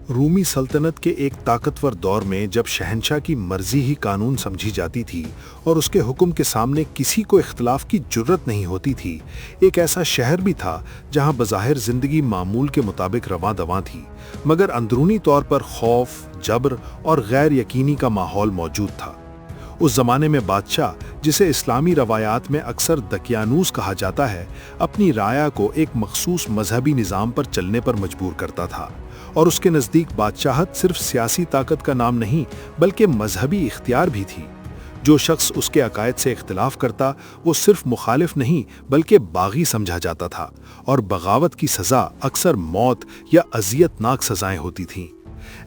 رومی سلطنت کے ایک طاقتور دور میں جب شہنشاہ کی مرضی ہی قانون سمجھی جاتی تھی اور اس کے حکم کے سامنے کسی کو اختلاف کی جرت نہیں ہوتی تھی، ایک ایسا شہر بھی تھا جہاں بظاہر زندگی معمول کے مطابق رواں دواں تھی، مگر اندرونی طور پر خوف، جبر اور غیر یقینی کا ماحول موجود تھا۔ اس زمانے میں بادشاہ، جسے اسلامی روایات میں اکثر دقیانوس کہا جاتا ہے، اپنی رعایا کو ایک مخصوص مذہبی نظام پر چلنے پر مجبور کرتا تھا، اور اس کے نزدیک بادشاہت صرف سیاسی طاقت کا نام نہیں بلکہ مذہبی اختیار بھی تھی۔ جو شخص اس کے عقائد سے اختلاف کرتا وہ صرف مخالف نہیں بلکہ باغی سمجھا جاتا تھا، اور بغاوت کی سزا اکثر موت یا اذیت ناک سزائیں ہوتی تھیں۔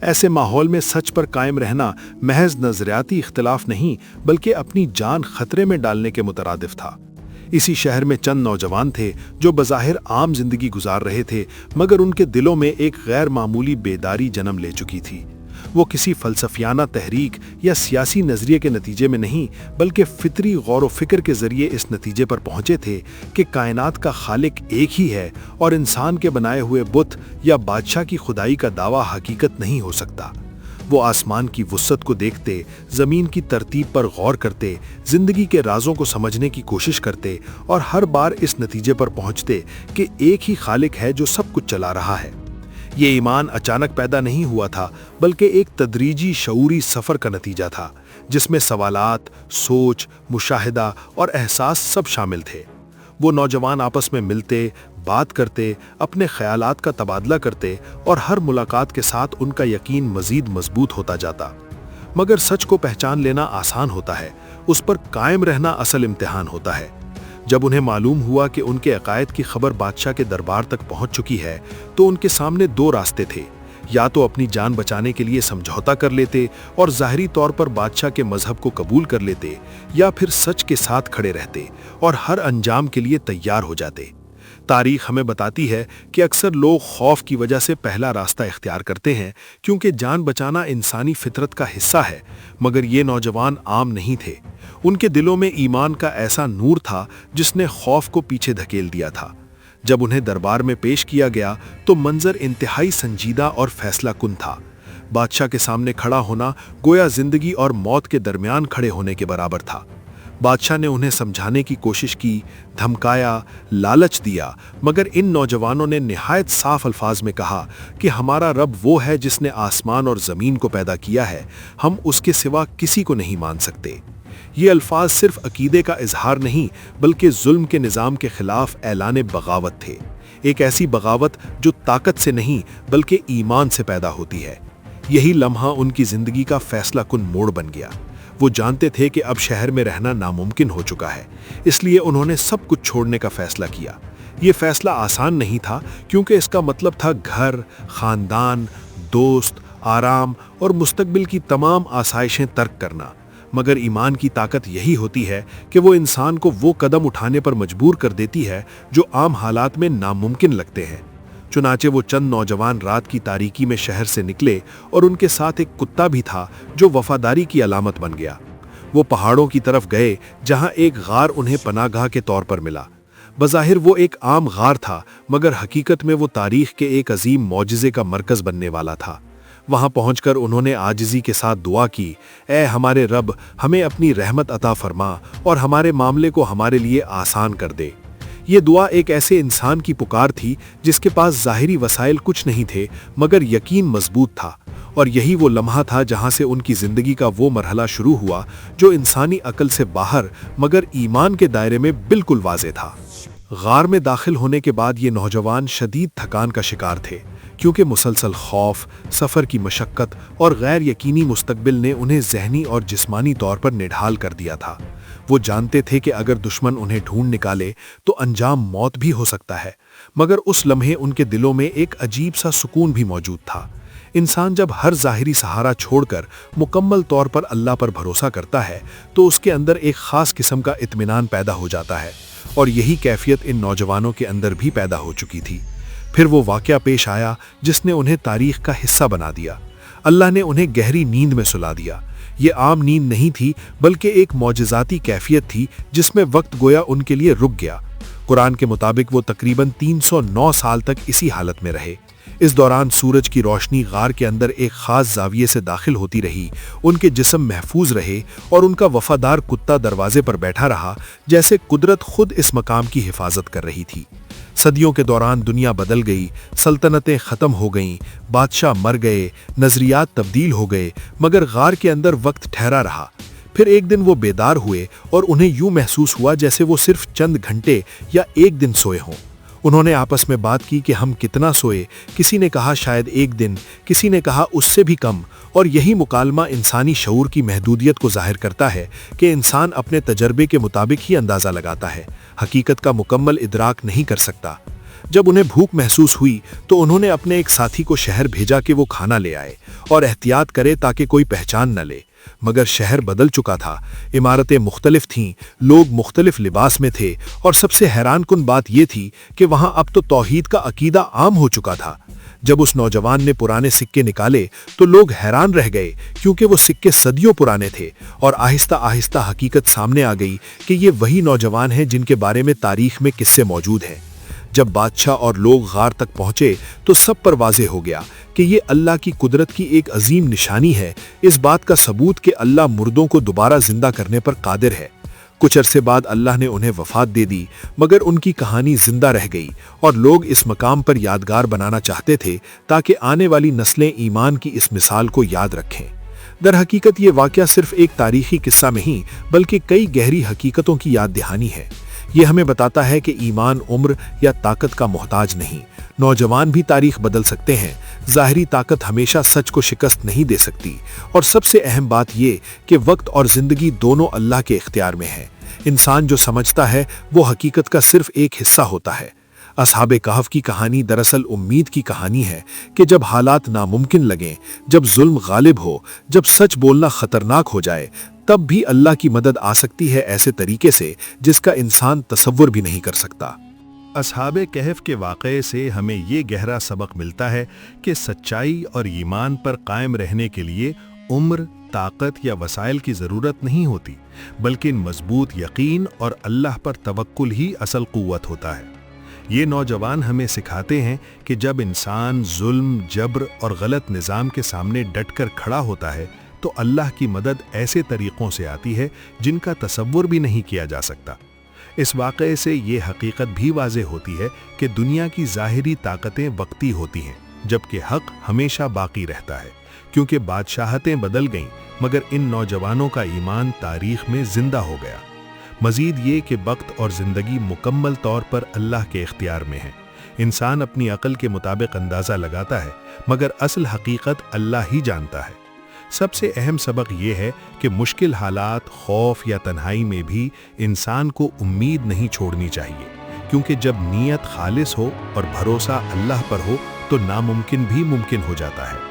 ایسے ماحول میں سچ پر قائم رہنا محض نظریاتی اختلاف نہیں بلکہ اپنی جان خطرے میں ڈالنے کے مترادف تھا۔ اسی شہر میں چند نوجوان تھے جو بظاہر عام زندگی گزار رہے تھے، مگر ان کے دلوں میں ایک غیر معمولی بیداری جنم لے چکی تھی۔ وہ کسی فلسفیانہ تحریک یا سیاسی نظریے کے نتیجے میں نہیں بلکہ فطری غور و فکر کے ذریعے اس نتیجے پر پہنچے تھے کہ کائنات کا خالق ایک ہی ہے اور انسان کے بنائے ہوئے بت یا بادشاہ کی خدائی کا دعویٰ حقیقت نہیں ہو سکتا۔ وہ آسمان کی وسعت کو دیکھتے، زمین کی ترتیب پر غور کرتے، زندگی کے رازوں کو سمجھنے کی کوشش کرتے اور ہر بار اس نتیجے پر پہنچتے کہ ایک ہی خالق ہے جو سب کچھ چلا رہا ہے۔ یہ ایمان اچانک پیدا نہیں ہوا تھا بلکہ ایک تدریجی شعوری سفر کا نتیجہ تھا، جس میں سوالات، سوچ، مشاہدہ اور احساس سب شامل تھے۔ وہ نوجوان آپس میں ملتے، بات کرتے، اپنے خیالات کا تبادلہ کرتے اور ہر ملاقات کے ساتھ ان کا یقین مزید مضبوط ہوتا جاتا۔ مگر سچ کو پہچان لینا آسان ہوتا ہے، اس پر قائم رہنا اصل امتحان ہوتا ہے۔ جب انہیں معلوم ہوا کہ ان کے عقائد کی خبر بادشاہ کے دربار تک پہنچ چکی ہے تو ان کے سامنے دو راستے تھے، یا تو اپنی جان بچانے کے لیے سمجھوتا کر لیتے اور ظاہری طور پر بادشاہ کے مذہب کو قبول کر لیتے، یا پھر سچ کے ساتھ کھڑے رہتے اور ہر انجام کے لیے تیار ہو جاتے۔ تاریخ ہمیں بتاتی ہے کہ اکثر لوگ خوف کی وجہ سے پہلا راستہ اختیار کرتے ہیں، کیونکہ جان بچانا انسانی فطرت کا حصہ ہے، مگر یہ نوجوان عام نہیں تھے۔ ان کے دلوں میں ایمان کا ایسا نور تھا جس نے خوف کو پیچھے دھکیل دیا تھا۔ جب انہیں دربار میں پیش کیا گیا تو منظر انتہائی سنجیدہ اور فیصلہ کن تھا۔ بادشاہ کے سامنے کھڑا ہونا گویا زندگی اور موت کے درمیان کھڑے ہونے کے برابر تھا۔ بادشاہ نے انہیں سمجھانے کی کوشش کی، دھمکایا، لالچ دیا، مگر ان نوجوانوں نے نہایت صاف الفاظ میں کہا کہ ہمارا رب وہ ہے جس نے آسمان اور زمین کو پیدا کیا ہے، ہم اس کے سوا کسی کو نہیں مان سکتے۔ یہ الفاظ صرف عقیدے کا اظہار نہیں بلکہ ظلم کے نظام کے خلاف اعلان بغاوت تھے، ایک ایسی بغاوت جو طاقت سے نہیں بلکہ ایمان سے پیدا ہوتی ہے۔ یہی لمحہ ان کی زندگی کا فیصلہ کن موڑ بن گیا۔ وہ جانتے تھے کہ اب شہر میں رہنا ناممکن ہو چکا ہے، اس لیے انہوں نے سب کچھ چھوڑنے کا فیصلہ کیا۔ یہ فیصلہ آسان نہیں تھا کیونکہ اس کا مطلب تھا گھر، خاندان، دوست، آرام اور مستقبل کی تمام آسائشیں ترک کرنا، مگر ایمان کی طاقت یہی ہوتی ہے کہ وہ انسان کو وہ قدم اٹھانے پر مجبور کر دیتی ہے جو عام حالات میں ناممکن لگتے ہیں۔ چنانچہ وہ چند نوجوان رات کی تاریکی میں شہر سے نکلے اور ان کے ساتھ ایک کتا بھی تھا جو وفاداری کی علامت بن گیا۔ وہ پہاڑوں کی طرف گئے جہاں ایک غار انہیں پناہ گاہ کے طور پر ملا۔ بظاہر وہ ایک عام غار تھا، مگر حقیقت میں وہ تاریخ کے ایک عظیم معجزے کا مرکز بننے والا تھا۔ وہاں پہنچ کر انہوں نے عاجزی کے ساتھ دعا کی، اے ہمارے رب، ہمیں اپنی رحمت عطا فرما اور ہمارے معاملے کو ہمارے لیے آسان کر دے۔ یہ دعا ایک ایسے انسان کی پکار تھی جس کے پاس ظاہری وسائل کچھ نہیں تھے مگر یقین مضبوط تھا، اور یہی وہ لمحہ تھا جہاں سے ان کی زندگی کا وہ مرحلہ شروع ہوا جو انسانی عقل سے باہر مگر ایمان کے دائرے میں بالکل واضح تھا۔ غار میں داخل ہونے کے بعد یہ نوجوان شدید تھکان کا شکار تھے، کیونکہ مسلسل خوف، سفر کی مشقت اور غیر یقینی مستقبل نے انہیں ذہنی اور جسمانی طور پر نڈھال کر دیا تھا۔ وہ جانتے تھے کہ اگر دشمن انہیں ڈھونڈ نکالے تو انجام موت بھی ہو سکتا ہے، مگر اس لمحے ان کے دلوں میں ایک عجیب سا سکون بھی موجود تھا۔ انسان جب ہر ظاہری سہارا چھوڑ کر مکمل طور پر اللہ پر بھروسہ کرتا ہے تو اس کے اندر ایک خاص قسم کا اطمینان پیدا ہو جاتا ہے، اور یہی کیفیت ان نوجوانوں کے اندر بھی پیدا ہو چکی تھی۔ پھر وہ واقعہ پیش آیا جس نے انہیں تاریخ کا حصہ بنا دیا۔ اللہ نے انہیں گہری نیند میں سلا دیا۔ یہ عام نیند نہیں تھی بلکہ ایک معجزاتی کیفیت تھی جس میں وقت گویا ان کے لیے رک گیا۔ قرآن کے مطابق وہ تقریباً 309 سال تک اسی حالت میں رہے۔ اس دوران سورج کی روشنی غار کے اندر ایک خاص زاویے سے داخل ہوتی رہی، ان کے جسم محفوظ رہے اور ان کا وفادار کتا دروازے پر بیٹھا رہا، جیسے قدرت خود اس مقام کی حفاظت کر رہی تھی۔ صدیوں کے دوران دنیا بدل گئی، سلطنتیں ختم ہو گئیں، بادشاہ مر گئے، نظریات تبدیل ہو گئے، مگر غار کے اندر وقت ٹھہرا رہا۔ پھر ایک دن وہ بیدار ہوئے اور انہیں یوں محسوس ہوا جیسے وہ صرف چند گھنٹے یا ایک دن سوئے ہوں۔ انہوں نے آپس میں بات کی کہ ہم کتنا سوئے، کسی نے کہا شاید ایک دن، کسی نے کہا اس سے بھی کم، اور یہی مکالمہ انسانی شعور کی محدودیت کو ظاہر کرتا ہے کہ انسان اپنے تجربے کے مطابق ہی اندازہ لگاتا ہے، حقیقت کا مکمل ادراک نہیں کر سکتا۔ جب انہیں بھوک محسوس ہوئی تو انہوں نے اپنے ایک ساتھی کو شہر بھیجا کہ وہ کھانا لے آئے اور احتیاط کرے تاکہ کوئی پہچان نہ لے، مگر شہر بدل چکا تھا، عمارتیں مختلف تھیں، لوگ مختلف لباس میں تھے، اور سب سے حیران کن بات یہ تھی کہ وہاں اب تو توحید کا عقیدہ عام ہو چکا تھا۔ جب اس نوجوان نے پرانے سکے نکالے تو لوگ حیران رہ گئے، کیونکہ وہ سکے صدیوں پرانے تھے، اور آہستہ آہستہ حقیقت سامنے آ گئی کہ یہ وہی نوجوان ہیں جن کے بارے میں تاریخ میں قصے موجود ہیں۔ جب بادشاہ اور لوگ غار تک پہنچے تو سب پر واضح ہو گیا کہ یہ اللہ کی قدرت کی ایک عظیم نشانی ہے، اس بات کا ثبوت کہ اللہ مردوں کو دوبارہ زندہ کرنے پر قادر ہے۔ کچھ عرصے بعد اللہ نے انہیں وفات دے دی، مگر ان کی کہانی زندہ رہ گئی، اور لوگ اس مقام پر یادگار بنانا چاہتے تھے تاکہ آنے والی نسلیں ایمان کی اس مثال کو یاد رکھیں۔ در حقیقت یہ واقعہ صرف ایک تاریخی قصہ نہیں بلکہ کئی گہری حقیقتوں کی یاد دہانی ہے۔ یہ ہمیں بتاتا ہے کہ ایمان عمر یا طاقت کا محتاج نہیں۔ نوجوان بھی تاریخ بدل سکتے ہیں، ظاہری طاقت ہمیشہ سچ کو شکست نہیں دے سکتی، اور سب سے اہم بات یہ کہ وقت اور زندگی دونوں اللہ کے اختیار میں ہیں۔ انسان جو سمجھتا ہے وہ حقیقت کا صرف ایک حصہ ہوتا ہے۔ اصحاب کہف کی کہانی دراصل امید کی کہانی ہے کہ جب حالات ناممکن لگیں، جب ظلم غالب ہو، جب سچ بولنا خطرناک ہو جائے، تب بھی اللہ کی مدد آ سکتی ہے، ایسے طریقے سے جس کا انسان تصور بھی نہیں کر سکتا۔ اصحاب کہف کے واقعے سے ہمیں یہ گہرا سبق ملتا ہے کہ سچائی اور ایمان پر قائم رہنے کے لیے عمر، طاقت یا وسائل کی ضرورت نہیں ہوتی، بلکہ مضبوط یقین اور اللہ پر توکل ہی اصل قوت ہوتا ہے۔ یہ نوجوان ہمیں سکھاتے ہیں کہ جب انسان ظلم، جبر اور غلط نظام کے سامنے ڈٹ کر کھڑا ہوتا ہے تو اللہ کی مدد ایسے طریقوں سے آتی ہے جن کا تصور بھی نہیں کیا جا سکتا۔ اس واقعے سے یہ حقیقت بھی واضح ہوتی ہے کہ دنیا کی ظاہری طاقتیں وقتی ہوتی ہیں، جبکہ حق ہمیشہ باقی رہتا ہے، کیونکہ بادشاہتیں بدل گئیں مگر ان نوجوانوں کا ایمان تاریخ میں زندہ ہو گیا۔ مزید یہ کہ وقت اور زندگی مکمل طور پر اللہ کے اختیار میں ہیں۔ انسان اپنی عقل کے مطابق اندازہ لگاتا ہے، مگر اصل حقیقت اللہ ہی جانتا ہے۔ سب سے اہم سبق یہ ہے کہ مشکل حالات، خوف یا تنہائی میں بھی انسان کو امید نہیں چھوڑنی چاہیے، کیونکہ جب نیت خالص ہو اور بھروسہ اللہ پر ہو تو ناممکن بھی ممکن ہو جاتا ہے۔